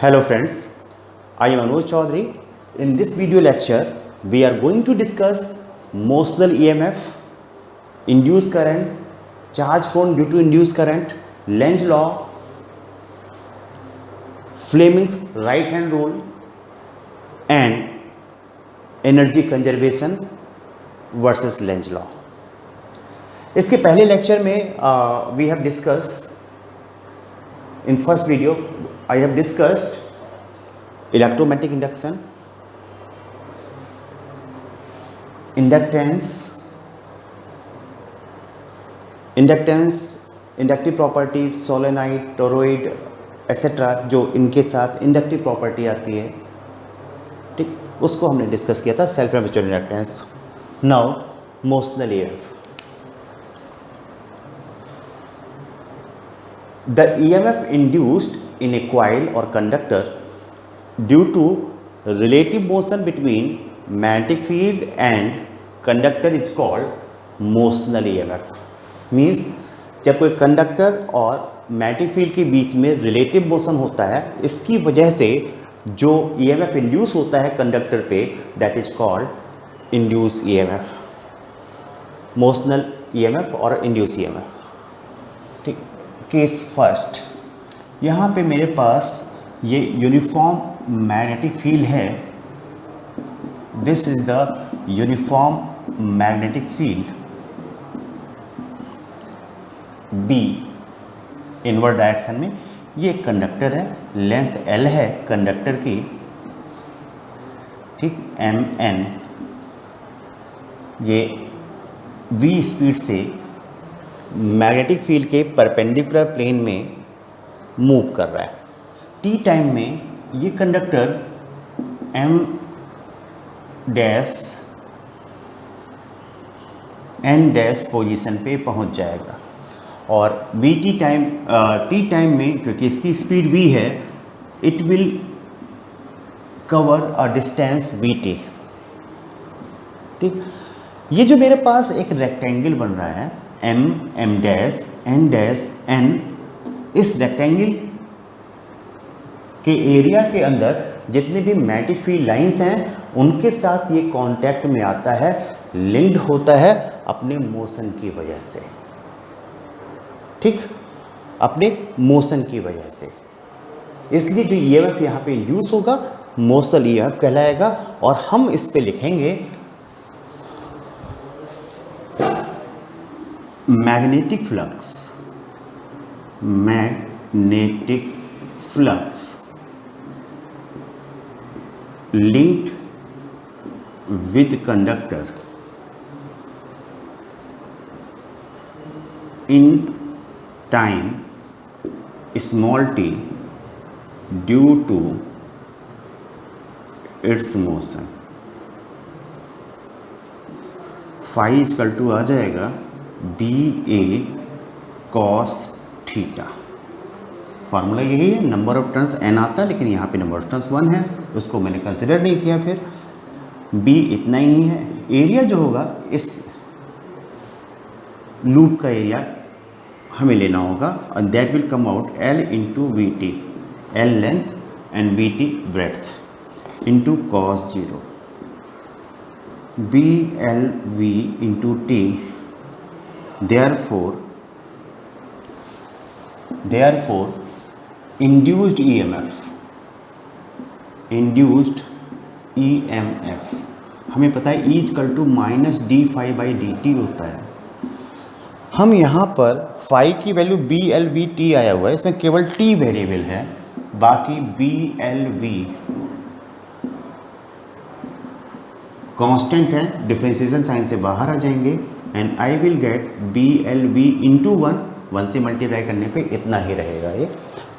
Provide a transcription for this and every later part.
Hello friends, I am Anuj Chaudhary. In this video lecture, we are going to discuss Motional EMF, induced current, charge formed due to induced current, Lenz law, Fleming's right hand rule and energy conservation versus Lenz law. इसके पहले lecture में we have discussed in first video I have discussed electromagnetic induction, inductance, inductive properties, solenoid, toroid, etc. जो इनके साथ inductive property आती है, ठीक, उसको हमने डिस्कस किया था self mutual inductance. Now motional EMF. The EMF induced in a coil or conductor due to relative motion between magnetic field and conductor is called motional EMF. Means जब कोई conductor और मैग्नेटिक फील्ड के बीच में relative motion होता है, इसकी वजह से जो EMF इंड्यूस होता है कंडक्टर पे, that is called induce EMF, motional EMF और इंड्यूस EMF. ठीक. केस फर्स्ट, यहाँ पे मेरे पास ये यूनिफॉर्म मैग्नेटिक फील्ड है. This is the uniform magnetic field B inward direction में. ये कंडक्टर है, लेंथ L है कंडक्टर की, ठीक, MN. ये V स्पीड से मैग्नेटिक फील्ड के परपेंडिकुलर प्लेन में मूव कर रहा है. टी टाइम में ये conductor M dash N dash position पे पहुंच जाएगा और टी टाइम में क्योंकि इसकी स्पीड v है, it will cover a distance VT. ठीक. ये जो मेरे पास एक रेक्टेंगल बन रहा है M dash N dash N, इस रेक्टेंगल के एरिया के अंदर जितने भी मैग्नेटिक फील्ड लाइंस हैं उनके साथ ये कांटेक्ट में आता है, लिंक्ड होता है अपने मोशन की वजह से. ठीक, अपने मोशन की वजह से. इसलिए जो EMF यहाँ पे इंड्यूस होगा मोशनल EMF कहलाएगा और हम इस पे लिखेंगे magnetic flux linked with conductor in time small t due to its motion. phi equal to आ जाएगा BA cos थीटा. फार्मूला यही है. नंबर ऑफ टर्न्स n आता है लेकिन यहाँ पे नंबर ऑफ टर्न्स 1 है, उसको मैंने कंसिडर नहीं किया. फिर B इतना ही है. एरिया जो होगा इस लूप का एरिया हमें लेना होगा और that will come out L into VT, L length and VT breadth into cos 0 BLV into T. Therefore induced EMF हमें पता है E equal to minus d∅dt होता है. हम यहाँ पर फाई की वैल्यू BLVT आया हुआ है, इसमें केवल T वेरिएबल है, बाकी BLV कांस्टेंट है, डिफरेंशिएशन साइन से बाहर आ जाएंगे and I will get BLV into 1 से मल्टीप्लाई करने पे इतना ही रहेगा ये.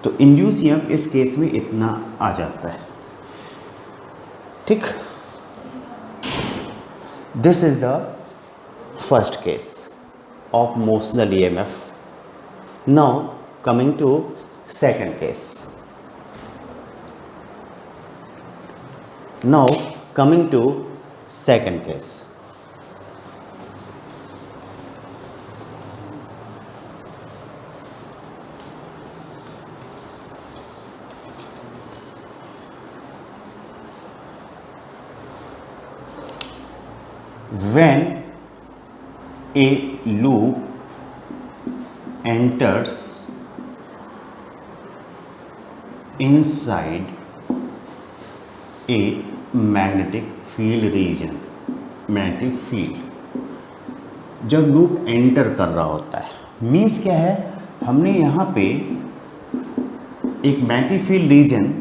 तो इंड्यूस EMF इस केस में इतना आ जाता है. ठीक. This is the first case of motional EMF. Now coming to second case. when a loop enters inside a magnetic field region, magnetic field जब लूप एंटर कर रहा होता है, मीन्स क्या है, हमने यहाँ पे एक magnetic field region,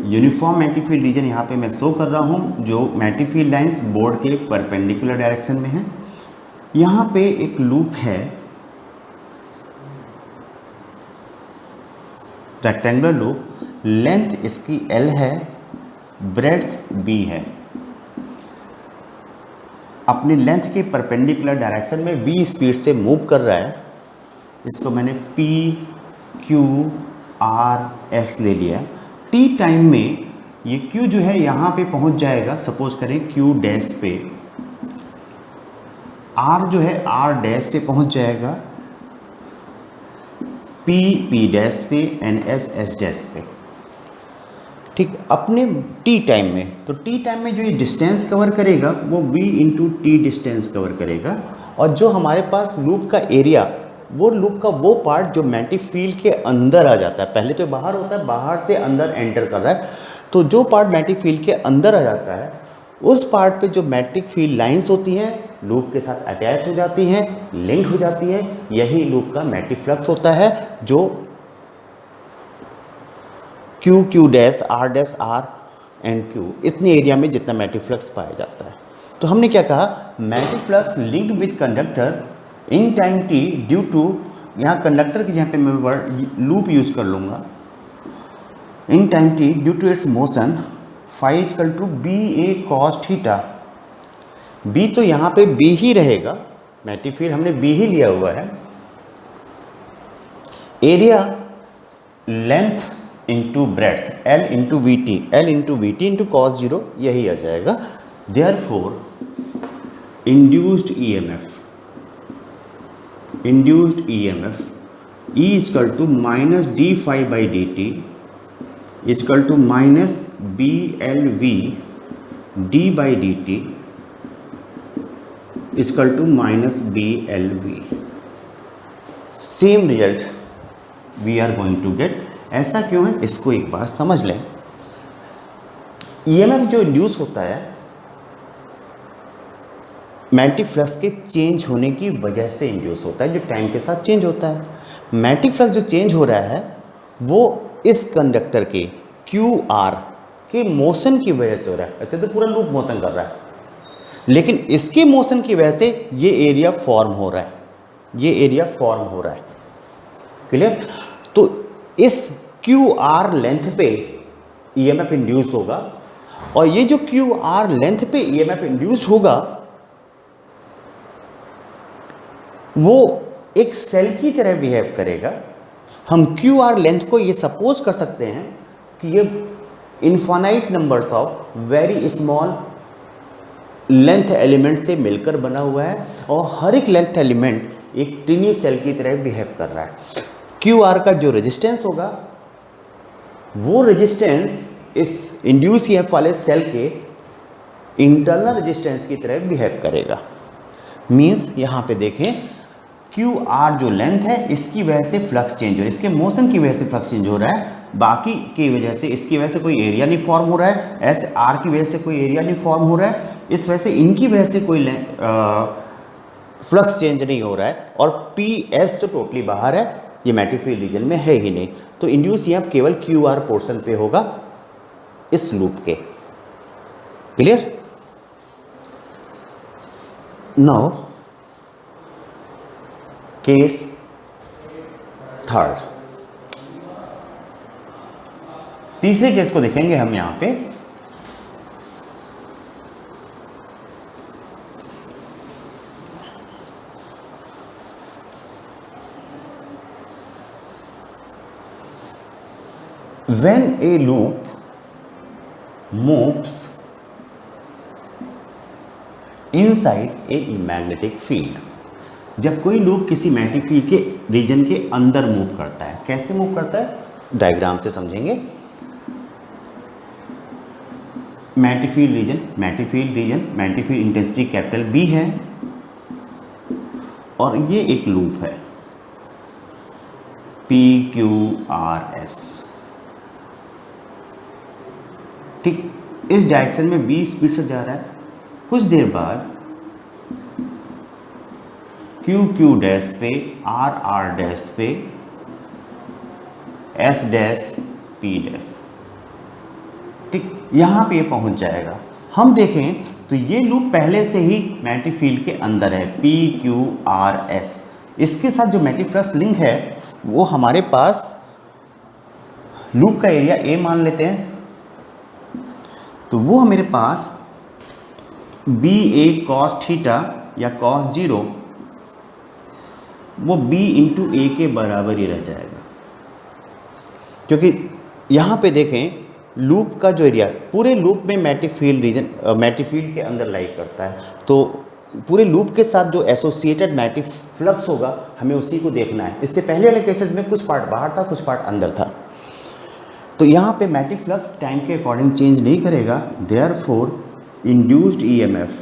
uniform magnetic field region यहाँ पे मैं शो कर रहा हूँ, जो मैग्नेटिक फील्ड लाइंस बोर्ड के परपेंडिकुलर डायरेक्शन में है। यहाँ पे एक लूप है, रेक्टेंगुलर लूप, लेंथ इसकी L है, ब्रेड्थ B है। अपनी लेंथ के परपेंडिकुलर डायरेक्शन में V स्पीड से मूव कर रहा है। इसको मैंने P Q R S ले लिया। T टाइम में ये Q जो है यहाँ पे पहुँच जाएगा, सपोज करें Q डैश पे, R जो है R डैश पे पहुँच जाएगा, P डैश पे एंड S डैश पे। ठीक, अपने T टाइम में, तो T टाइम में जो ये डिस्टेंस कवर करेगा वो V into T distance cover करेगा। और जो हमारे पास लूप का एरिया, वो लूप का वो पार्ट जो मैग्नेटिक फील्ड के अंदर आ जाता है, पहले तो बाहर होता है, बाहर से अंदर एंटर कर रहा है, तो जो पार्ट मैग्नेटिक फील्ड के अंदर आ जाता है, उस पार्ट पे जो मैग्नेटिक फील्ड लाइंस होती हैं लूप के साथ अटैच हो जाती हैं, लिंक हो जाती हैं, यही लूप का मैग्नेटिक फ्लक्स होता है, जो Q dash R and Q इतने एरिया में जितना मैग्नेटिक फ्लक्स पाया जाता है। तो हमने क्या कहा, magnetic flux linked with conductor in time t due to, यहाँ कंडक्टर की जहाँ पे मैं वर्ड लूप यूज कर लूँगा, in time t due to its motion phi equal to B A cos theta. B तो यहाँ पे बी ही रहेगा, मैग्नेटिक फील्ड हमने बी ही लिया हुआ है। Area length into breadth L into V T into cos zero, यही आ जाएगा। Therefore induced EMF E equal to minus D phi by D T equal to minus B L V D by D T equal to minus B L V. Same result we are going to get. ऐसा क्यों है, इसको एक बार समझ लें। EMF जो induce होता है मैग्नेटिक फ्लक्स के चेंज होने की वजह से इंड्यूस होता है, जो टाइम के साथ चेंज होता है। मैग्नेटिक फ्लक्स जो चेंज हो रहा है वो इस कंडक्टर के QR के मोशन की वजह से हो रहा है। ऐसे तो पूरा लूप मोशन कर रहा है, लेकिन इसके मोशन की वजह से ये एरिया फॉर्म हो रहा है, क्लियर। तो इस QR लेंथ पे EMF इंड्यूस होगा, और ये जो QR लेंथ पे EMF इंड्यूस होगा वो एक सेल की तरह बिहेव करेगा। हम QR लेंथ को ये सपोज कर सकते हैं कि ये infinite numbers of very small length element से मिलकर बना हुआ है, और हर एक लेंथ एलिमेंट एक टिनी सेल की तरह बिहेव कर रहा है। QR का जो रेजिस्टेंस होगा वो रेजिस्टेंस इस इंड्यूस EMF वाले सेल के इंटरनल रेजिस्टेंस की तरह बिहेव करेगा। मीन्स यहाँ पे देखें, QR जो लेंथ है इसकी वजह से फ्लक्स चेंज हो रहा है, इसके मोशन की वजह से फ्लक्स चेंज हो रहा है, बाकी की वजह से इसकी वजह से कोई एरिया नहीं फॉर्म हो रहा है, ऐसे R की वजह से कोई एरिया नहीं फॉर्म हो रहा है, इस वजह से इनकी वजह से कोई फ्लक्स चेंज नहीं हो रहा है, और PS तो टोटली बाहर है, ये मैग्नेटिक फील्ड रीजन में है ही नहीं। तो इंड्यूस EMF केवल QR पोर्शन पे होगा इस लूप के, क्लियर। नाउ केस थर्ड, तीसरे केस को देखेंगे हम यहां पे। When a loop moves inside a magnetic field, जब कोई लूप किसी मैग्नेटिक फील्ड के रीजन के अंदर मूव करता है, कैसे मूव करता है डायग्राम से समझेंगे। Magnetic field intensity capital B है और ये एक लूप है पी क्यू आर एस। ठीक, इस डायरेक्शन में बी स्पीड से जा रहा है। कुछ देर बाद क्यू क्यू डैश पे, आर आर डैश पे, एस डैश पी डैश। ठीक, यहाँ पे ये पहुँच जाएगा। हम देखें तो ये लूप पहले से ही मैग्नेटिक फील्ड के अंदर है, पी क्यू आर एस। इसके साथ जो मैग्नेटिक फ्लक्स लिंक है वो हमारे पास लूप का एरिया ए मान लेते हैं, तो वो मेरे पास बी ए कॉस थीटा या कॉस जीरो वो बी इंटू ए के बराबर ही रह जाएगा। क्योंकि यहाँ पे देखें लूप का जो एरिया, पूरे लूप में मैग्नेटिक फील्ड के अंदर लाई करता है, तो पूरे लूप के साथ जो एसोसिएटेड मैग्नेटिक फ्लक्स होगा हमें उसी को देखना है। इससे पहले वाले केसेस में कुछ पार्ट बाहर था, कुछ पार्ट अंदर था। तो यहाँ पे मैग्नेटिक फ्लक्स टाइम के अकॉर्डिंग चेंज नहीं करेगा, therefore induced EMF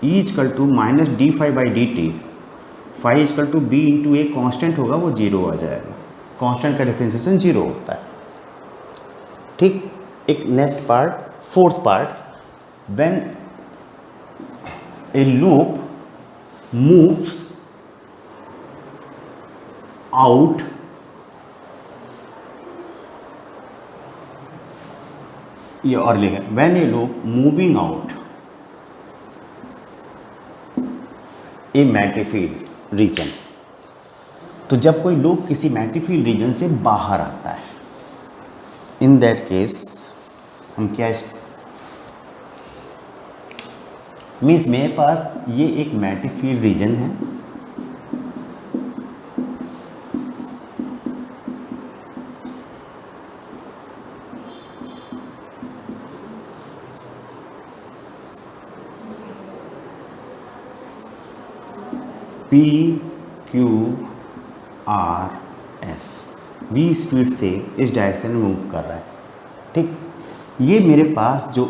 E equal to minus D phi by D T, phi equal to B into A constant होगा, वो जीरो आ जाएगा। कांस्टेंट का डिफरेंशिएशन जीरो होता है। ठीक, एक next part, fourth part, when A loop moves out ये और लिखें, when A loop moving out a magnetic field region. तो जब कोई लूप किसी मैग्नेटिक फील्ड रीजन से बाहर आता है, इन दैट केस हम क्या मीन्स मेरे पास ये एक मैग्नेटिक फील्ड रीजन है, P Q R S V speed से इस डायरेक्शन में मूव कर रहा है। ठीक, ये मेरे पास जो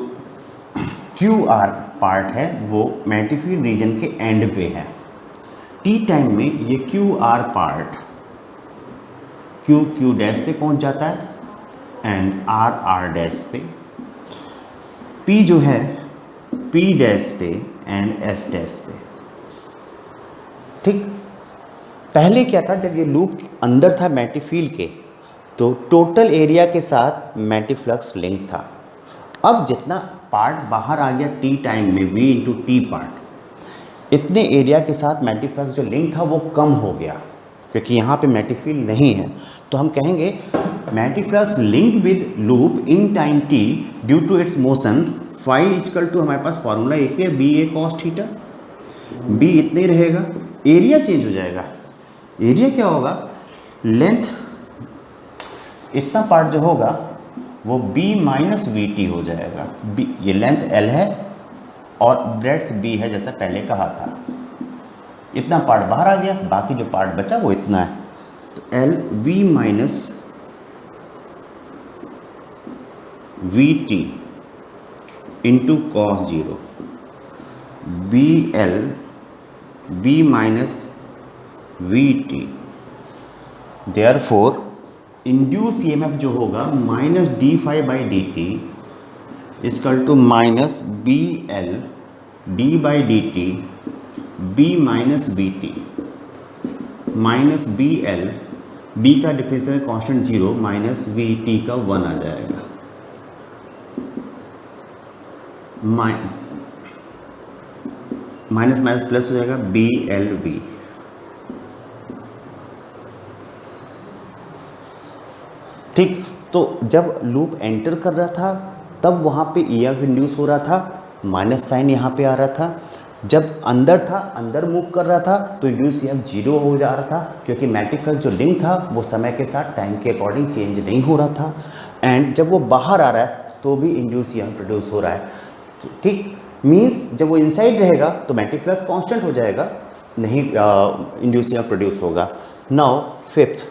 क्यू आर पार्ट है वो मैग्नेटिक फील्ड रीजन के एंड पे है। टी टाइम में ये Q R part Q Q dash पे पहुंच जाता है एंड आर आर डैश पे, पी जो है पी डैश पे एंड एस डैश पे। ठीक, पहले क्या था, जब ये लूप अंदर था मैग्नेटिक फील्ड के तो टोटल एरिया के साथ मैग्नेटिक फ्लक्स लिंक था। अब जितना पार्ट बाहर आ गया टी टाइम में v इंटू टी पार्ट, इतने एरिया के साथ मैग्नेटिक फ्लक्स जो लिंक था वो कम हो गया, क्योंकि यहाँ पे मैग्नेटिक फील्ड नहीं है। तो हम कहेंगे magnetic flux linked with loop in time t due to its motion, phi equal to हमारे पास फॉर्मूला एक है B A cos theta, B इतने ही रहेगा, एरिया चेंज हो जाएगा। एरिया क्या होगा, लेंथ इतना पार्ट जो होगा वो b माइनस वी टी हो जाएगा। b ये लेंथ l है और ब्रेड्थ b है, जैसा पहले कहा था। इतना पार्ट बाहर आ गया, बाकी जो पार्ट बचा वो इतना है, तो l v minus v T into cos zero, B L v minus v t. Therefore induce EMF जो होगा minus D phi by D T equal to minus B L d by D t B minus B t minus B L, B का differential constant zero minus v t का one आ जाएगा, minus minus plus हो जाएगा B L we. ठीक, तो जब loop enter कर रहा था तब वहाँ पे ईएमएफ इंड्यूस हो रहा था, माइनस साइन यहाँ पे आ रहा था। जब अंदर था, अंदर मूव कर रहा था तो इंड्यूस ईएमएफ जीरो हो जा रहा था, क्योंकि मैग्नेटिक फ्लक्स जो लिंक था वो समय के साथ टाइम के अकॉर्डिंग चेंज नहीं हो रहा था। एंड जब वो बाहर आ रहा है तो भी इंड्यूस ईएमएफ प्रोड्यूस हो रहा है। ठीक, मीन्स जब वो इनसाइड रहेगा तो मैग्नेटिक फ्लक्स कांस्टेंट हो जाएगा, नहीं इंड्यूस ईएमएफ प्रोड्यूस होगा। Now fifth,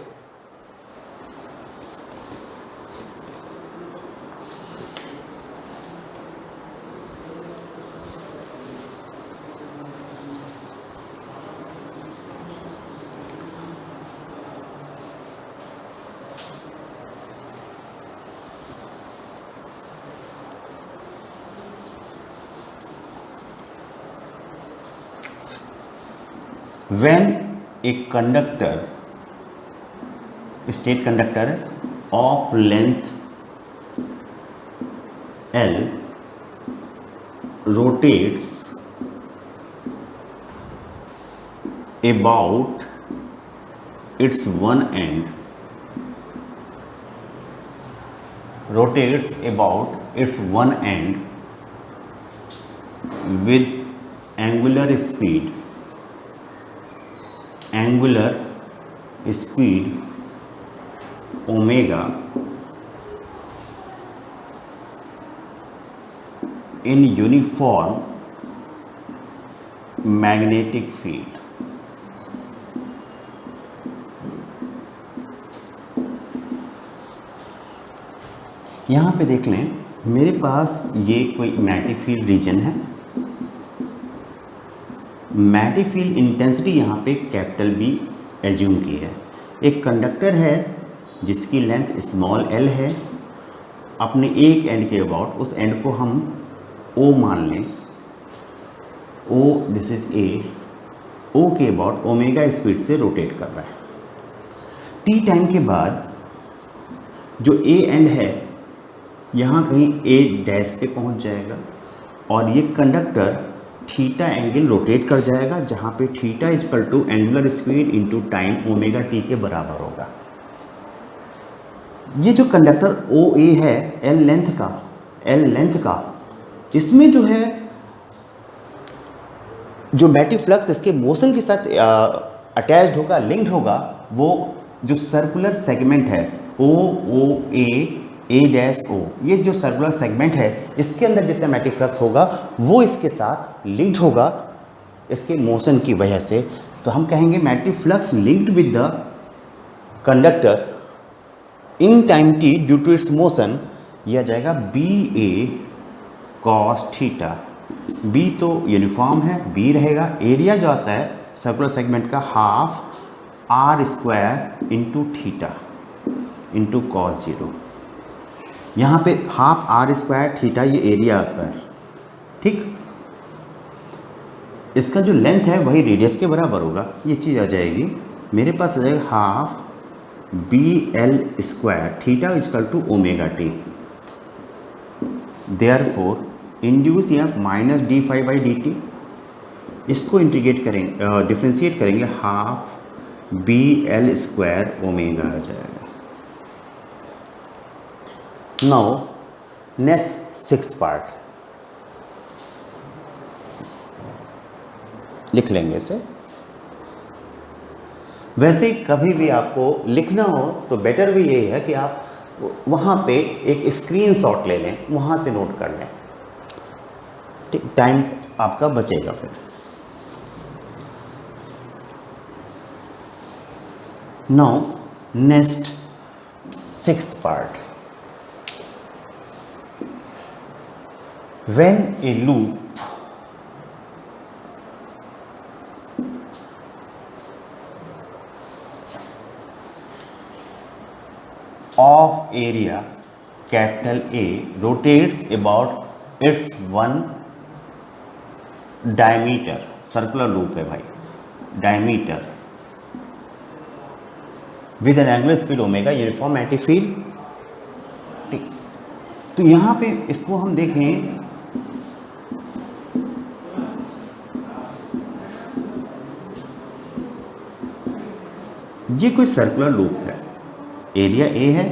when a conductor, state conductor of length L rotates about its one end, with angular speed omega in uniform magnetic field. यहाँ पे देख लें, मेरे पास ये कोई मैग्नेटिक फील्ड रीजन है। मैग्नेटिक फील्ड इंटेंसिटी यहाँ पे कैपिटल बी एज्यूम की है। एक कंडक्टर है जिसकी लेंथ स्मॉल एल है, अपने एक एंड के अबाउट, उस एंड को हम ओ मान लें, ओ दिस इज ए, ओ के अबाउट ओमेगा स्पीड से रोटेट कर रहा है। टी टाइम के बाद जो ए एंड है यहाँ कहीं ए डैश पे पहुँच जाएगा और ये कंडक्टर थीटा एंगल रोटेट कर जाएगा, जहाँ पे theta is equal to angular speed into time omega T के बराबर होगा। ये जो कंडक्टर ओ ए है एल लेंथ का, इसमें जो है जो मैग्नेटिक फ्लक्स इसके मोशन के साथ अटैच्ड होगा, लिंक्ड होगा, वो जो सर्कुलर सेगमेंट है ओ ए डैश ओ, ये जो सर्कुलर सेगमेंट है इसके अंदर जितना मैग्नेटिक फ्लक्स होगा वो इसके साथ लिंक्ड होगा इसके मोशन की वजह से। तो हम कहेंगे magnetic flux linked with the conductor in time T due to its motion, यह जाएगा B A cos theta. B तो यूनिफॉर्म है, बी रहेगा, एरिया जो आता है सर्कुलर सेगमेंट का half R square into theta into cos zero. यहाँ पे हाफ आर स्क्वायर थीटा ये एरिया आता है, ठीक। इसका जो लेंथ है वही रेडियस के बराबर होगा, ये चीज़ आ जाएगी। मेरे पास आ जाएगा half B L square theta is equal to omega t. Therefore induce या minus D phi by D t, इसको इंटीग्रेट करेंगे, डिफ्रेंशिएट करेंगे, half B L square omega आ जाएगा। नाउ नेक्स्ट सिक्स्थ पार्ट लिख लेंगे इसे। वैसे कभी भी आपको लिखना हो तो बेटर भी यही है कि आप वहाँ पे एक स्क्रीनशॉट ले लें, वहाँ से नोट कर लें, ठीक, टाइम आपका बचेगा फिर। Now next sixth part, when a loop of area capital A rotates about its one diameter, circular loop है भाई, diameter with an angular speed omega, uniform magnetic field, ठीक। तो यहाँ पे इसको हम देखें, ये कोई सर्कुलर लूप है, एरिया ए है,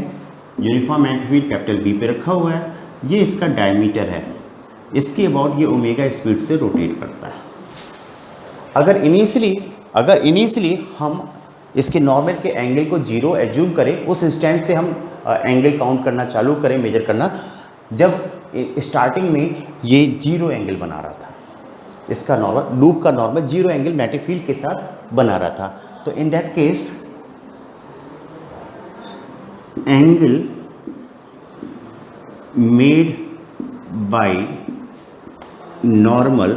uniform magnetic field capital B पे रखा हुआ है, ये इसका डायमीटर है, इसके अबाउट ये ओमेगा स्पीड से रोटेट करता है। अगर इनिशियली हम इसके नॉर्मल के एंगल को जीरो एज्यूम करें, उस इंस्टेंट से हम एंगल काउंट करना चालू करें, मेजर करना, जब स्टार्टिंग में ये जीरो एंगल बना रहा था, इसका नॉर्मल लूप का normal zero angle magnetic field के साथ बना रहा था, तो in that case angle made by normal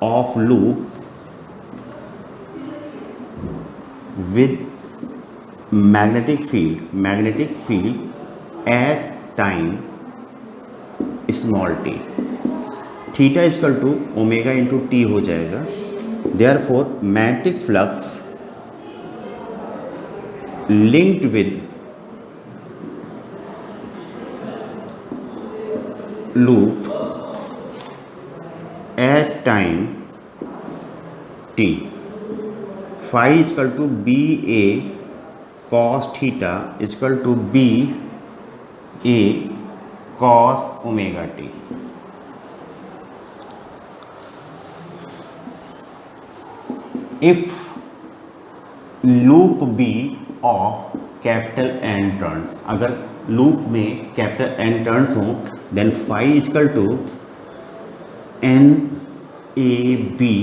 of loop with magnetic field at time small t, theta is equal to omega into T हो जाएगा, Therefore, magnetic flux linked with loop at time t, phi is equal to B A cos theta is equal to B A cos omega t. If loop B of capital N turns, अगर loop में capital N turns हों, then phi is equal to N A B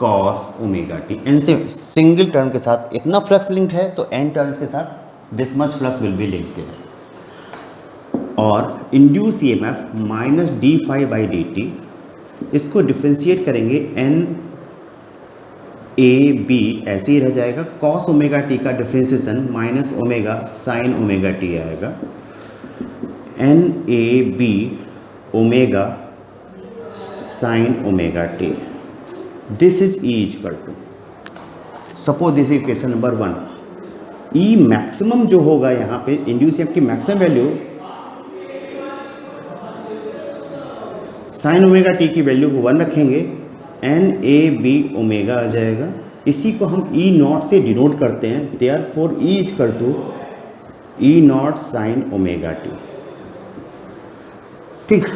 cos omega T. N से single turn के साथ इतना flux linked है तो N turns के साथ this much flux will be linked there. और induce EMF minus D phi by D t, इसको डिफ्रेंशिएट करेंगे एन ए बी ऐसे ही रह जाएगा. कॉस ओमेगा टी का differentiation minus omega sine omega t आएगा. N A B omega sine omega t. This is E equal to, suppose this is question number 1. E maximum जो होगा यहाँ पे इंड्यूस ईएमएफ की maximum value sign omega T की value को 1 रखेंगे, N A B omega आ जाएगा. इसी को हम ई नॉट से डिनोट करते हैं. Therefore E equal to E naught sine omega T. ठीक.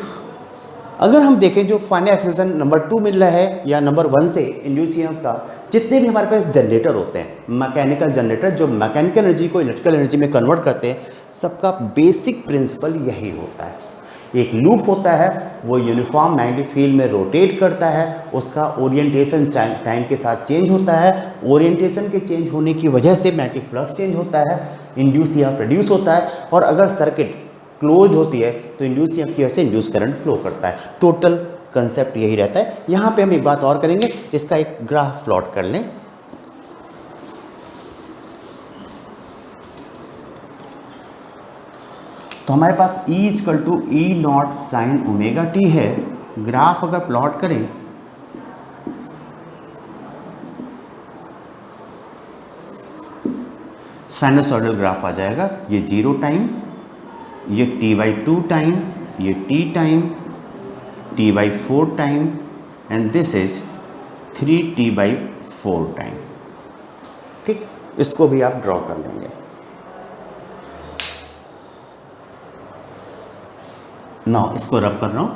अगर हम देखें जो फाइनल एक्सप्रेशन नंबर 2 मिल रहा है या नंबर 1 से इंड्यूस ईएमएफ का, जितने भी हमारे पास जनरेटर होते हैं, मैकेनिकल जनरेटर जो मैकेनिकल एनर्जी को इलेक्ट्रिकल एनर्जी में कन्वर्ट करते हैं, सबका बेसिक प्रिंसिपल यही होता है. एक लूप होता है, वो यूनिफॉर्म मैग्नेटिक फील्ड में रोटेट करता है, उसका ओरिएंटेशन टाइम के साथ चेंज होता है. ओरिएंटेशन के चेंज होने की वजह से मैग्नेटिक फ्लक्स चेंज होता है, इंड्यूस ईएमएफ प्रोड्यूस होता है. और अगर सर्किट क्लोज होती है तो इंड्यूस ईएमएफ की वजह से इंड्यूस करंट फ्लो करता है. टोटल कंसेप्ट यही रहता है. यहाँ पे हम एक बात और करेंगे, इसका एक ग्राफ प्लॉट कर लें. तो हमारे पास E equal to E naught sine omega T है. ग्राफ अगर प्लॉट करें साइनसॉइडल ग्राफ आ जाएगा. ये 0 टाइम, ये t/2 टाइम, ये t time, t/4 time, and this is 3t/4 time. ठीक. इसको भी आप ड्रॉ कर लेंगे. ना इसको रब कर रहा हूं.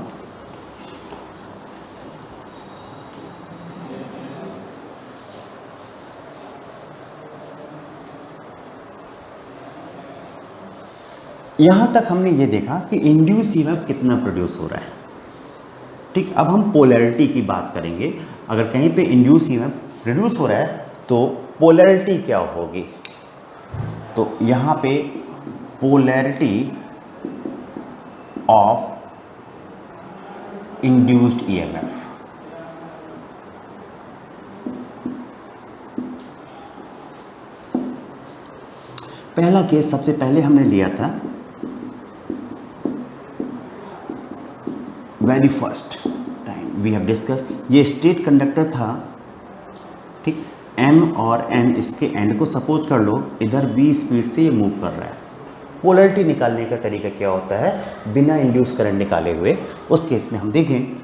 यहां तक हमने ये देखा कि इंड्यूस ईएमएफ कितना प्रोड्यूस हो रहा है. ठीक. अब हम पोलैरिटी की बात करेंगे. अगर कहीं पे इंड्यूस ईएमएफ प्रोड्यूस हो रहा है तो पोलैरिटी क्या होगी. तो यहां पे पोलैरिटी ऑफ इंड्यूस्ड ईएमएफ, पहला केस सबसे पहले हमने लिया था, very first time we have discuss. ये स्ट्रेट कंडक्टर था. ठीक. M और N इसके एंड को सपोज कर लो, इधर V स्पीड से ये मूव कर रहा है. पोलैरिटी निकालने का तरीका क्या होता है बिना इंड्यूस करंट निकाले हुए. उस केस में हम देखें,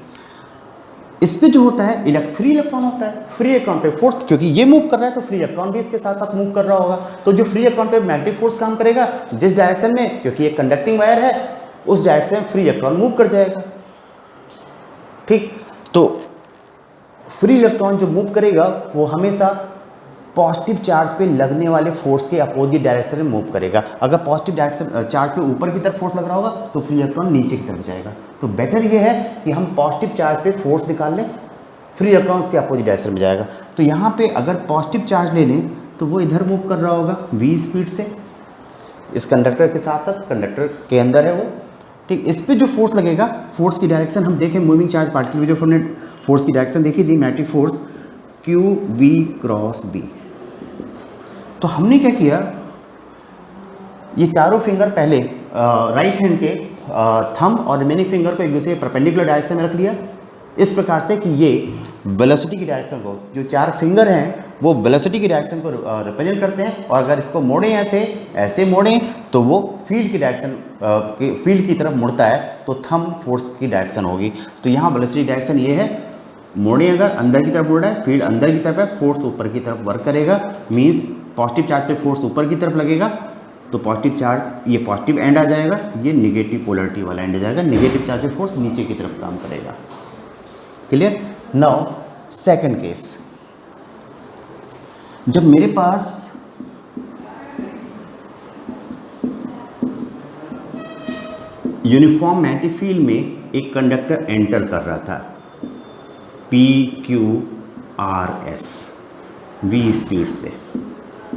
इस पे जो होता है फ्री इलेक्ट्रॉन होता है. फ्री इलेक्ट्रॉन पे फोर्स, क्योंकि ये मूव कर रहा है तो फ्री इलेक्ट्रॉन भी इसके साथ साथ मूव कर रहा होगा. तो जो फ्री इलेक्ट्रॉन पे मैग्नेटिक फोर्स काम करेगा जिस डायरेक्शन में, क्योंकि ये कंडक्टिंग वायर है, उस डायरेक्शन में फ्री इलेक्ट्रॉन मूव कर जाएगा. ठीक. तो फ्री इलेक्ट्रॉन जो मूव करेगा वो हमेशा पॉजिटिव चार्ज पे लगने वाले फोर्स के अपोजिट डायरेक्शन में मूव करेगा. अगर पॉजिटिव डायरेक्शन चार्ज पे ऊपर की तरफ फोर्स लग रहा होगा तो फ्री इलेक्ट्रॉन नीचे की तरफ जाएगा. तो बेटर ये है कि हम पॉजिटिव चार्ज पे फोर्स निकाल लें, फ्री इलेक्ट्रॉन के अपोजिट डायरेक्शन में जाएगा. तो यहाँ पे अगर पॉजिटिव चार्ज ले लें तो वो इधर मूव कर रहा होगा v स्पीड से, इस कंडक्टर के साथ साथ कंडक्टर के अंदर है वो. ठीक. इस पे जो फोर्स लगेगा, फोर्स की डायरेक्शन हम देखें, मूविंग चार्ज पार्टिकल में जो हमने फोर्स की डायरेक्शन देखी थी, magnetic force QV cross B. तो हमने क्या किया, ये चारों फिंगर पहले राइट हैंड के थंब और रिमेनिंग फिंगर को एक दूसरे परपेंडिकुलर डायरेक्शन में रख लिया. इस प्रकार से कि ये वेलोसिटी की डायरेक्शन को, जो 4 फिंगर हैं वो वेलोसिटी की डायरेक्शन को रिप्रेजेंट करते हैं, और अगर इसको मोड़ें ऐसे मोड़ें तो वो फील्ड की डायरेक्शन फील्ड की तरफ मुड़ता है, तो थंब फोर्स की डायरेक्शन होगी। तो यहाँ वेलोसिटी डायरेक्शन ये है, मोड़ें अगर अंदर की तरफ मुड़ रहा है, फील्ड अंदर की तरफ है, फोर्स ऊपर की तरफ वर्क करेगा, मीन्स पॉजिटिव चार्ज पे फोर्स ऊपर की तरफ लगेगा, तो पॉजिटिव चार्ज ये पॉजिटिव एंड आ जाएगा, ये निगेटिव पोलरिटी वाला एंड आ जाएगा, निगेटिव चार्ज पे फोर्स नीचे की तरफ काम करेगा। क्लियर? नाउ सेकंड केस, जब मेरे पास यूनिफॉर्म मैग्नेटिक फील्ड में एक कंडक्टर एंटर कर रहा था PQRS V स्पीड से,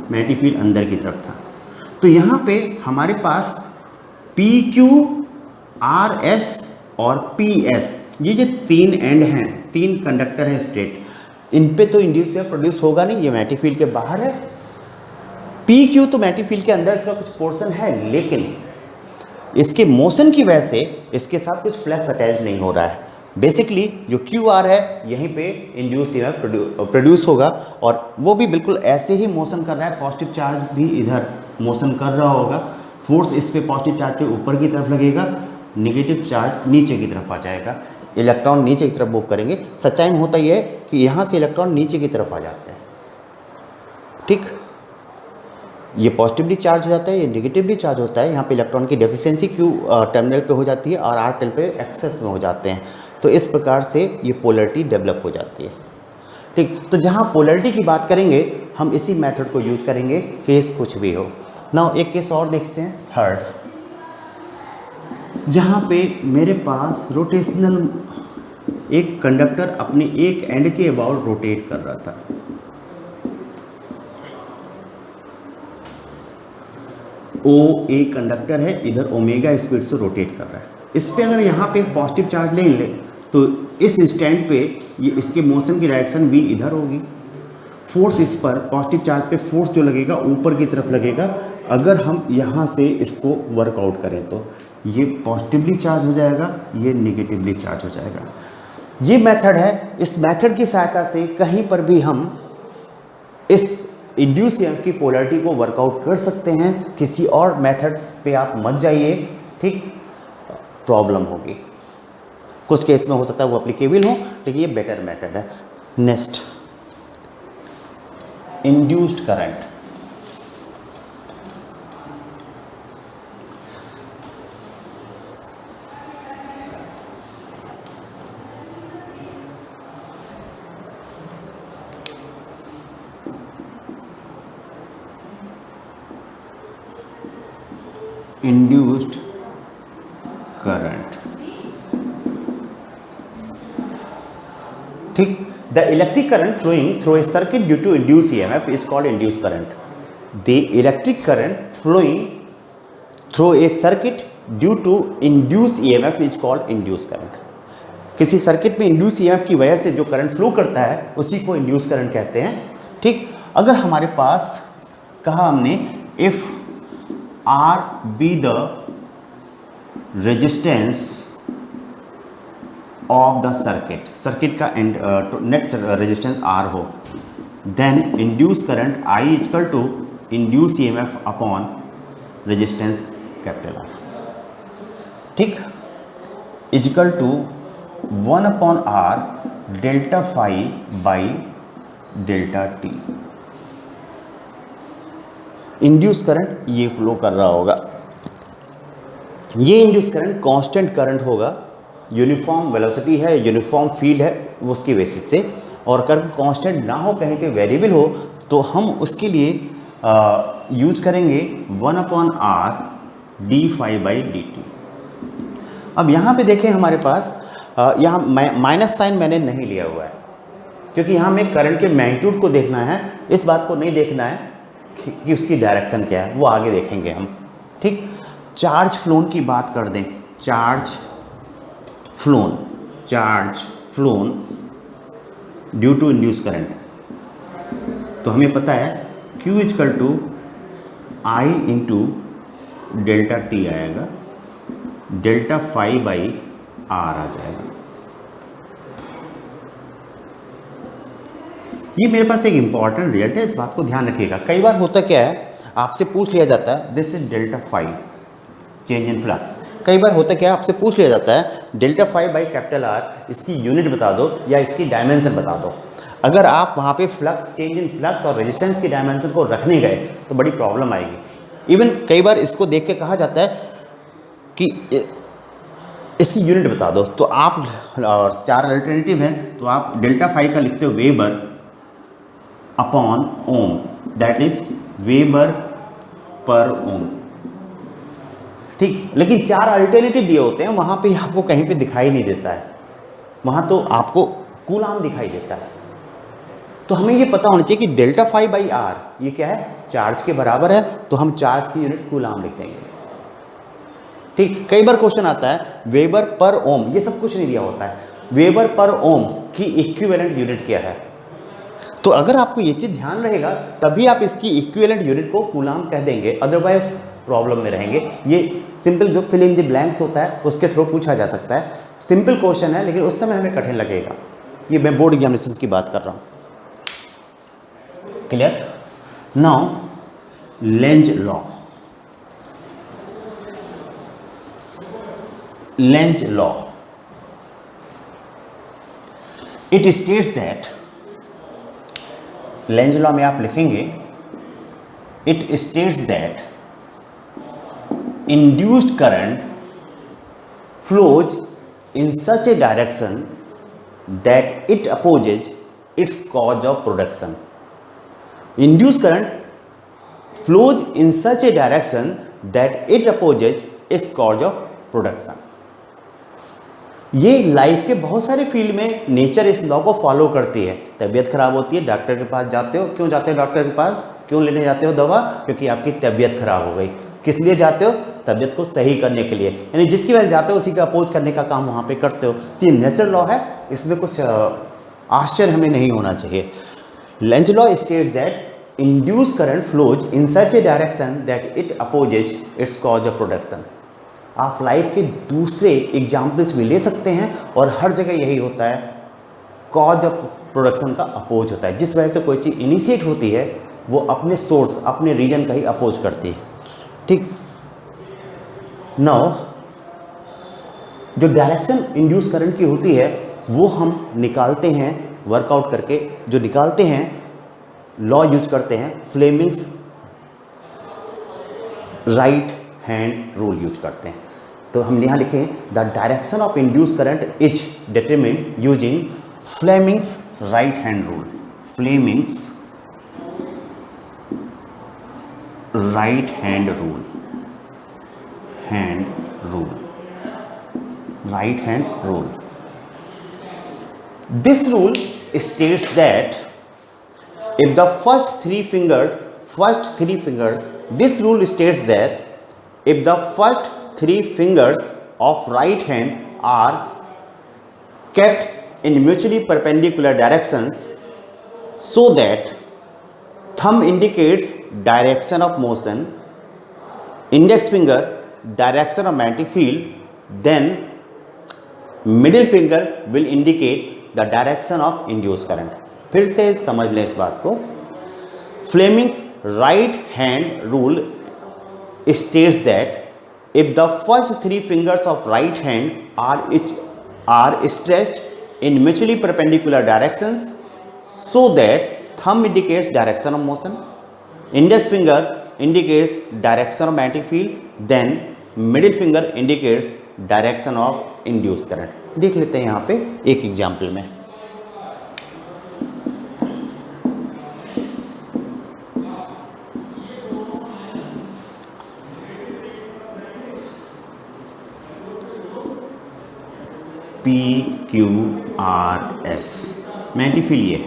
मैग्नेटिक फील्ड अंदर की तरफ था, तो यहाँ पे हमारे पास PQRS और PS ये जो 3 एंड हैं, 3 कंडक्टर हैं स्ट्रेट, इन पे तो इंड्यूस प्रोड्यूस होगा नहीं, ये मैग्नेटिक फील्ड के बाहर है। PQ तो मैग्नेटिक फील्ड के अंदर इसका कुछ पोर्शन है, लेकिन इसके मोशन की वजह से इसके साथ कुछ फ्लक्स अटैच नहीं हो रहा है। बेसिकली जो QR है यहीं पे इंड्यूस प्रोड्यूस होगा, और वो भी बिल्कुल ऐसे ही मोशन कर रहा है, पॉजिटिव चार्ज भी इधर मोशन कर रहा होगा, फोर्स इस पे पॉजिटिव चार्ज पे ऊपर की तरफ लगेगा, निगेटिव चार्ज नीचे की तरफ आ जाएगा, इलेक्ट्रॉन नीचे की तरफ मूव करेंगे। सच्चाई में होता यह है कि यहाँ से इलेक्ट्रॉन नीचे की तरफ आ जाते हैं, ठीक, ये पॉजिटिवली चार्ज हो जाता है, ये निगेटिवली चार्ज होता है, यहाँ पे इलेक्ट्रॉन की डेफिशिएंसी Q टर्मिनल पे हो जाती है और R टर्मिनल पे एक्सेस में हो जाते हैं, तो इस प्रकार से ये पोलरिटी डेवलप हो जाती है, ठीक। तो जहाँ पोलरिटी की बात करेंगे हम इसी मेथड को यूज करेंगे, केस कुछ भी हो। नाउ एक केस और देखते हैं, थर्ड, जहाँ पे मेरे पास रोटेशनल एक कंडक्टर अपने एक एंड के अबाउट रोटेट कर रहा था, OA कंडक्टर है, इधर ओमेगा स्पीड से रोटेट कर रहा है। इस पे अगर यहाँ पे पॉजिटिव चार्ज ले ले तो इस इंस्टेंट पे ये इसके मोशन की डायरेक्शन V इधर होगी, फोर्स इस पर पॉजिटिव चार्ज पे फोर्स जो लगेगा ऊपर की तरफ लगेगा। अगर हम यहाँ से इसको वर्कआउट करें तो ये पॉजिटिवली चार्ज हो जाएगा, ये निगेटिवली चार्ज हो जाएगा। ये मेथड है, इस मेथड की सहायता से कहीं पर भी हम इस इंड्यूस ईएमएफ की पोलरिटी को वर्कआउट कर सकते हैं। किसी और मेथड्स पे आप मत जाइए, ठीक, प्रॉब्लम होगी। कुछ केस में हो सकता है वो अप्लीकेबल हो, लेकिन ये बेटर मेथड है। Next, induced current. Induced current, ठीक। The electric current flowing through a circuit due to induce EMF is called induced current. The electric current flowing through a circuit due to induce EMF is called induce current. किसी circuit में induce EMF की वजह से जो current flow करता है उसी को इंड्यूस करंट कहते हैं, ठीक। अगर हमारे पास कहा हमने if R be the resistance of the circuit, circuit का नेट रेजिस्टेंस R हो, then induced current I is equal to induced EMF upon resistance capital R, ठीक, is equal to 1 upon R delta phi by delta T। Induce current ये flow कर रहा होगा, ये induce current constant current होगा, uniform velocity है, uniform field है, वो उसकी बेसिस से, और करंट कांस्टेंट ना हो, कहीं पे वेरिएबल हो, तो हम उसके लिए यूज करेंगे 1 upon R d phi by dt। अब यहाँ पे देखें हमारे पास यहाँ माइनस साइन मैंने नहीं लिया हुआ है, क्योंकि यहाँ हमें करंट के मैग्नीट्यूड को देखना है, इस बात को नहीं देखना है कि उसकी डायरेक्शन क्या है, वो आगे देखेंगे हम, ठीक। चार्ज फ्लोन की बात कर दें, charge flown due to induce current, तो हमें पता है Q equal to I into delta T आएगा, डेल्टा फाई बाई R आ जाएगा, ये मेरे पास एक इंपॉर्टेंट रिजल्ट है, इस बात को ध्यान रखिएगा। कई बार होता क्या है, आपसे पूछ लिया जाता है this is delta five change in flux. कई बार होता क्या है, आपसे पूछ लिया जाता है delta five by capital R, इसकी यूनिट बता दो या इसकी डायमेंशन बता दो। अगर आप वहाँ पे फ्लक्स चेंज इन फ्लक्स और रेजिस्टेंस की डायमेंशन को रखने गए तो बड़ी प्रॉब्लम आएगी। इवन कई बार इसको देख के कहा जाता है कि इसकी यूनिट बता दो, तो आप, और 4 अल्टरनेटिव हैं, तो आप डेल्टा फाइव का लिखते हो weber upon ohm, that is weber पर ओम, ठीक। लेकिन 4 अल्टरनेटिव दिए होते हैं, वहाँ पे आपको कहीं पे दिखाई नहीं देता है, वहाँ तो आपको कूलाम दिखाई देता है। तो हमें ये पता होना चाहिए कि डेल्टा फाइव बाई आर ये क्या है, चार्ज के बराबर है, तो हम चार्ज की यूनिट कूलाम लिख देंगे, ठीक। कई बार क्वेश्चन आता है वेबर पर ओम, ये सब कुछ नहीं दिया होता है, वेबर पर ओम की इक्विवेलेंट यूनिट क्या है। तो अगर आपको ये चीज़ ध्यान रहेगा तभी आप इसकी इक्विवेलेंट यूनिट को कूलाम कह देंगे, अदरवाइज प्रॉब्लम में रहेंगे। ये सिंपल जो फिल इन द ब्लैंक्स होता है उसके थ्रू पूछा जा सकता है, सिंपल क्वेश्चन है, लेकिन उस समय हमें कठिन लगेगा। ये मैं बोर्ड एग्जामिनेशन की बात कर रहा हूँ, clear. Now Lenz law, Lenz law, it states that, Lenz law में आप लिखेंगे it states that induced current flows in such a direction that it opposes its cause of production. Induced current flows in such a direction that it opposes its cause of production. ये life के बहुत सारे field में nature इस law को follow करती है। तबीयत खराब होती है, डॉक्टर के पास जाते हो, क्यों जाते हो डॉक्टर के पास, क्यों लेने जाते हो दवा, क्योंकि आपकी तबीयत खराब हो गई। किस लिए जाते हो, तबीयत को सही करने के लिए, यानी जिसकी वजह से जाते हो उसी का अपोज करने का काम वहाँ पे करते हो। तो ये नेचुरल लॉ है, इसमें कुछ आश्चर्य हमें नहीं होना चाहिए। Lenz law states that induce current flows in such A direction that it opposes it's cause of production. आप लाइफ के दूसरे एग्जाम्पल्स भी ले सकते हैं और हर जगह यही होता है, कॉज ऑफ प्रोडक्शन का अपोज होता है। जिस वजह से कोई चीज़ इनिशिएट होती है वो अपने सोर्स, अपने रीजन का ही अपोज करती है, ठीक। नाउ जो डायरेक्शन इंड्यूस करंट की होती है वो हम निकालते हैं वर्कआउट करके, जो निकालते हैं लॉ यूज करते हैं, Fleming's right hand rule use करते हैं। तो हम यहाँ लिखें the direction of induce current is determined using Fleming's right hand rule, Fleming's right hand rule, right hand rule. This rule states that if the first three fingers, this rule states that if the first 3 fingers of right hand are kept in mutually perpendicular directions so that thumb indicates direction of motion, index finger direction of magnetic field, then middle finger will indicate the direction of induced current. फिर से समझ लें इस बात को। Fleming's right hand rule states that if the first 3 fingers of right hand are stretched in mutually perpendicular directions so that thumb indicates direction of motion, index finger indicates direction of magnetic field, then middle finger indicates direction of induced current. देख लेते हैं यहाँ पे एक example में। PQRS magnetic field ये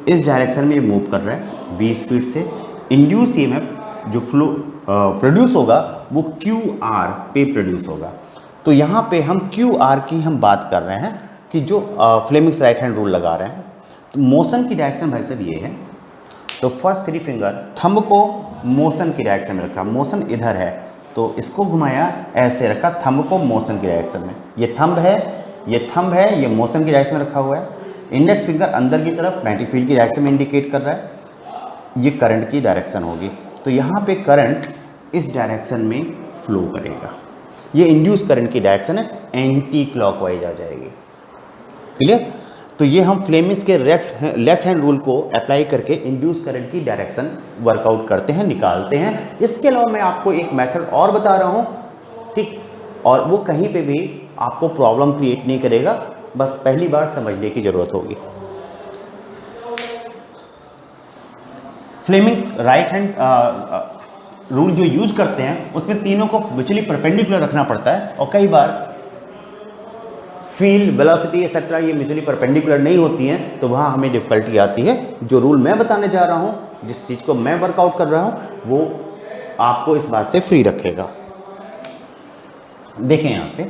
इस direction में मूव कर रहा है v स्पीड से। इंड्यूस ईएमएफ जो फ्लो प्रोड्यूस होगा वो QR पे प्रोड्यूस होगा। तो यहाँ पे हम QR की हम बात कर रहे हैं कि जो फ्लेमिंग्स राइट हैंड रूल लगा रहे हैं। तो मोशन की डायरेक्शन भाई साहब ये है, तो फर्स्ट 3 फिंगर थंब को मोशन की डायरेक्शन में रखा, मोशन इधर है तो इसको घुमाया ऐसे रखा, थंब को मोशन की डायरेक्शन में। ये थंब है, ये थंब है, ये मोशन की डायरेक्शन में रखा हुआ है। इंडेक्स फिंगर अंदर की तरफ मैग्नेटिक फील्ड की डायरेक्शन में इंडिकेट कर रहा है, ये करंट की डायरेक्शन होगी। तो यहाँ पे करंट इस डायरेक्शन में फ्लो करेगा, ये इंड्यूस करंट की डायरेक्शन है, एंटी क्लॉकवाइज आ जाएगी। क्लियर? तो ये हम फ्लेमिश के लेफ्ट हैंड रूल को अप्लाई करके इंड्यूस करंट की डायरेक्शन वर्कआउट करते हैं, निकालते हैं। इसके अलावा मैं आपको एक मेथड और बता रहा हूँ, ठीक, और वो कहीं पे भी आपको प्रॉब्लम क्रिएट नहीं करेगा, बस पहली बार समझने की ज़रूरत होगी। फ्लेमिंग राइट हैंड रूल जो यूज करते हैं उसमें तीनों को म्यूचुअली परपेंडिकुलर रखना पड़ता है, और कई बार फील्ड, वेलोसिटी एक्सेट्रा ये म्यूचुअली परपेंडिकुलर नहीं होती हैं, तो वहाँ हमें डिफिकल्टी आती है। जो रूल मैं बताने जा रहा हूँ, जिस चीज़ को मैं वर्कआउट कर रहा हूँ, वो आपको इस बात से फ्री रखेगा। देखें यहाँ पे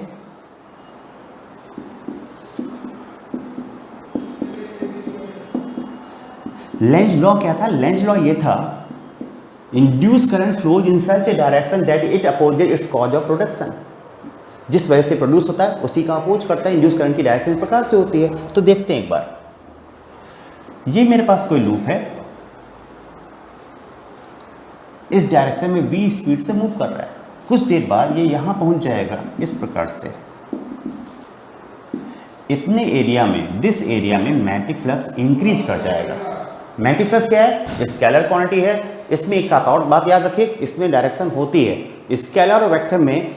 लेंज लॉ क्या था? लेंज लॉ ये था, induce current flows in such A direction that it opposes it's cause of production. जिस वजह से प्रोड्यूस होता है उसी का अपोज करता है। इंड्यूस करंट की डायरेक्शन इस प्रकार से होती है। तो देखते हैं एक बार, ये मेरे पास कोई लूप है, इस डायरेक्शन में v स्पीड से मूव कर रहा है। कुछ देर बाद ये यहां पहुंच जाएगा इस प्रकार से। इतने एरिया में, दिस एरिया में मैग्नेटिक फ्लक्स इंक्रीज कर जाएगा। मैग्नेटिक फ्लक्स क्या है? स्केलर क्वांटिटी है। इसमें एक साथ और बात याद रखिए, इसमें डायरेक्शन होती है। स्केलर और वेक्टर में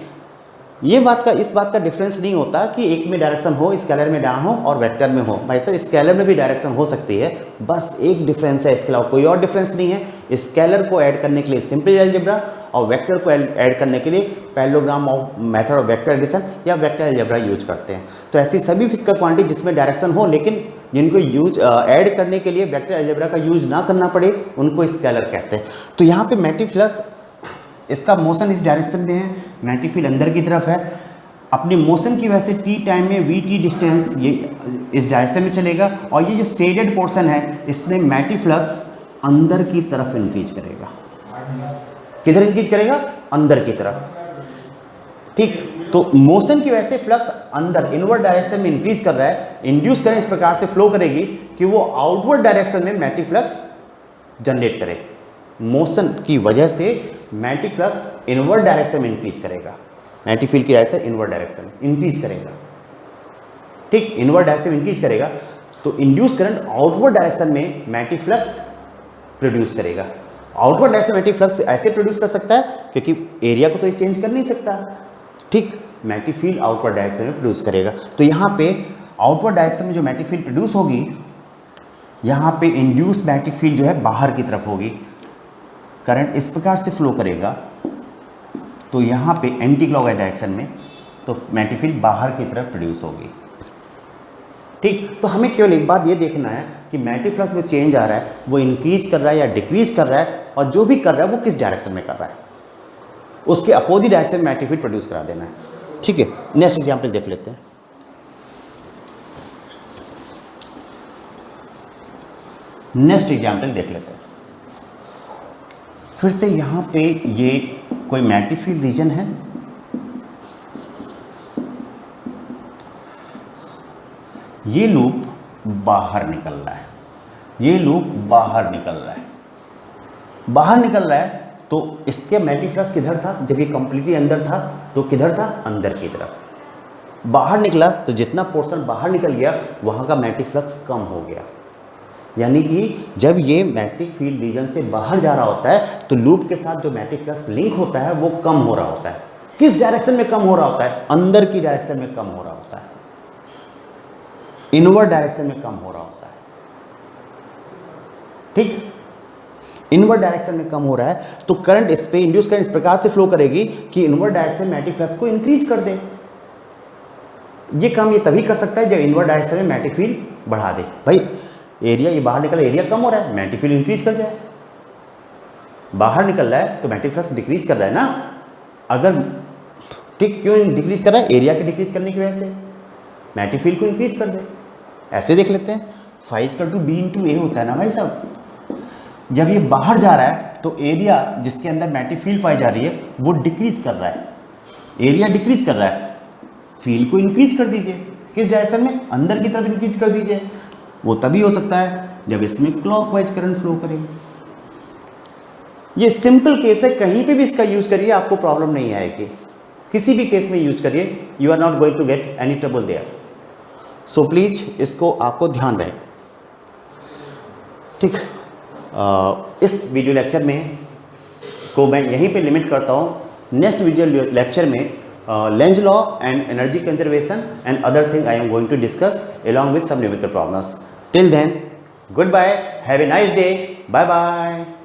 ये इस बात का डिफरेंस नहीं होता कि एक में डायरेक्शन हो, स्केलर में ना हो और वेक्टर में हो। भाई सर, स्केलर में भी डायरेक्शन हो सकती है, बस एक डिफरेंस है, इसके अलावा कोई और डिफरेंस नहीं है। स्केलर को ऐड करने के लिए सिंपल अलजेब्रा, और वेक्टर को ऐड करने के लिए parallelogram of method of vector addition या वेक्टर अलजेब्रा यूज करते हैं। तो ऐसी सभी फिजिकल क्वांटिटी जिसमें डायरेक्शन हो, लेकिन जिनको यूज ऐड करने के लिए वेक्टर अलजेब्रा का यूज ना करना पड़े, उनको स्केलर कहते हैं। तो यहाँ पे मैग्नेटिक फ्लक्स, इसका मोशन इस डायरेक्शन में है, मैग्नेटिक फील्ड अंदर की तरफ है। अपनी मोशन की वजह से टी टाइम में वी टी डिस्टेंस ये इस डायरेक्शन में चलेगा, और ये जो शेडेड पोर्शन है इसमें मैग्नेटिक फ्लक्स अंदर की तरफ इंक्रीज करेगा। किधर इंक्रीज करेगा? अंदर की तरफ। ठीक, तो मोशन की वजह से फ्लक्स अंदर इनवर्ड डायरेक्शन में इंक्रीज कर रहा है। इंड्यूस करंट इस प्रकार से फ्लो करेगी कि वो आउटवर्ड डायरेक्शन में मैग्नेटिक फ्लक्स जनरेट करे। मोशन की वजह से मैग्नेटिक फ्लक्स इनवर्ड डायरेक्शन में इंक्रीज करेगा। मैग्नेटिक फील्ड की डायरेक्शन इनवर्ड डायरेक्शन में इंक्रीज करेगा। ठीक, इनवर्ड डायरेक्शन में इंक्रीज करेगा, तो इंड्यूस करंट आउटवर्ड डायरेक्शन में मैग्नेटिक फ्लक्स प्रोड्यूस करेगा। आउटवर्ड डायरेक्शन मैग्नेटिक फ्लक्स ऐसे प्रोड्यूस कर सकता है क्योंकि एरिया को तो ये चेंज कर नहीं सकता। ठीक, मैग्नेटिक फील्ड आउटवर्ड डायरेक्शन में प्रोड्यूस करेगा। तो यहाँ पे आउटवर्ड डायरेक्शन में जो मैग्नेटिक फील्ड प्रोड्यूस होगी, यहाँ पे इंड्यूस मैग्नेटिक फील्ड जो है बाहर की तरफ होगी। करंट इस प्रकार से फ्लो करेगा, तो यहाँ पे एंटी क्लॉकवाइज डायरेक्शन में, तो मैग्नेटिक फील्ड बाहर की तरफ प्रोड्यूस होगी। ठीक, तो हमें केवल एक बात ये देखना है कि मैग्नेटिक फ्लक्स में चेंज आ रहा है, वो इंक्रीज कर रहा है या डिक्रीज कर रहा है, और जो भी कर रहा है वो किस डायरेक्शन में कर रहा है, उसके अपोजिट डायरेक्शन में मैग्नेटिक फील्ड प्रोड्यूस करा देना है। ठीक है, नेक्स्ट एग्जाम्पल देख लेते हैं। नेक्स्ट एग्जाम्पल देख लेते हैं। फिर से यहाँ पे ये कोई मैग्नेटिक फील्ड रीजन है, ये लूप बाहर निकल रहा है, ये लूप बाहर निकल रहा है, बाहर निकल रहा है। तो इसके मैग्नेटिक फ्लक्स किधर था? जब ये कंप्लीटली अंदर था तो किधर था? अंदर की तरफ। बाहर निकला तो जितना पोर्शन बाहर निकल गया वहाँ का मैग्नेटिक फ्लक्स कम हो गया। यानी कि जब ये मैग्नेटिक फील्ड रीजन से बाहर जा रहा होता है तो लूप के साथ जो मैग्नेटिक फ्लक्स लिंक होता है वो कम हो रहा होता है। किस डायरेक्शन में कम हो रहा होता है? अंदर की डायरेक्शन में कम हो रहा होता है, इनवर्ड डायरेक्शन में कम हो रहा होता है। ठीक, इनवर्ड डायरेक्शन में कम हो रहा है, तो करंट इस पे इंड्यूस करंट इस प्रकार से फ्लो करेगी कि इनवर्ड डायरेक्शन मैग्नेटिक फ्लक्स को इंक्रीज कर दे। ये काम ये तभी कर सकता है जब इनवर्ड डायरेक्शन में मैग्नेटिक फील्ड बढ़ा दे। भाई एरिया ये बाहर निकल, एरिया कम हो रहा है, मैग्नेटिक फील्ड इंक्रीज कर जाए। बाहर निकल रहा है तो मैग्नेटिक फ्लक्स डिक्रीज कर रहा है ना। अगर ठीक, क्यों डिक्रीज कर रहा है? एरिया के डिक्रीज करने की वजह से मैग्नेटिक फील्ड को इंक्रीज कर दे। ऐसे देख लेते हैं, φ=b/a होता है ना भाई साहब। जब ये बाहर जा रहा है तो एरिया जिसके अंदर मैग्नेटिक फील्ड पाई जा रही है वो डिक्रीज कर रहा है, एरिया डिक्रीज कर रहा है, फील्ड को इंक्रीज कर दीजिए। किस डायरेक्शन में? अंदर की तरफ इंक्रीज कर दीजिए। वो तभी हो सकता है जब इसमें क्लॉकवाइज करंट फ्लो करे। ये सिंपल केस है, कहीं पे भी इसका यूज करिए आपको प्रॉब्लम नहीं आएगी, किसी भी केस में यूज करिए, you are not going to get any trouble there. So please इसको आपको ध्यान रहे। ठीक, इस वीडियो लेक्चर में को मैं यहीं पे लिमिट करता हूँ। नेक्स्ट वीडियो लेक्चर में Lenz law and energy conservation and other thing I am going to discuss along with some numerical problems. Till then, goodbye, have a nice day, bye bye.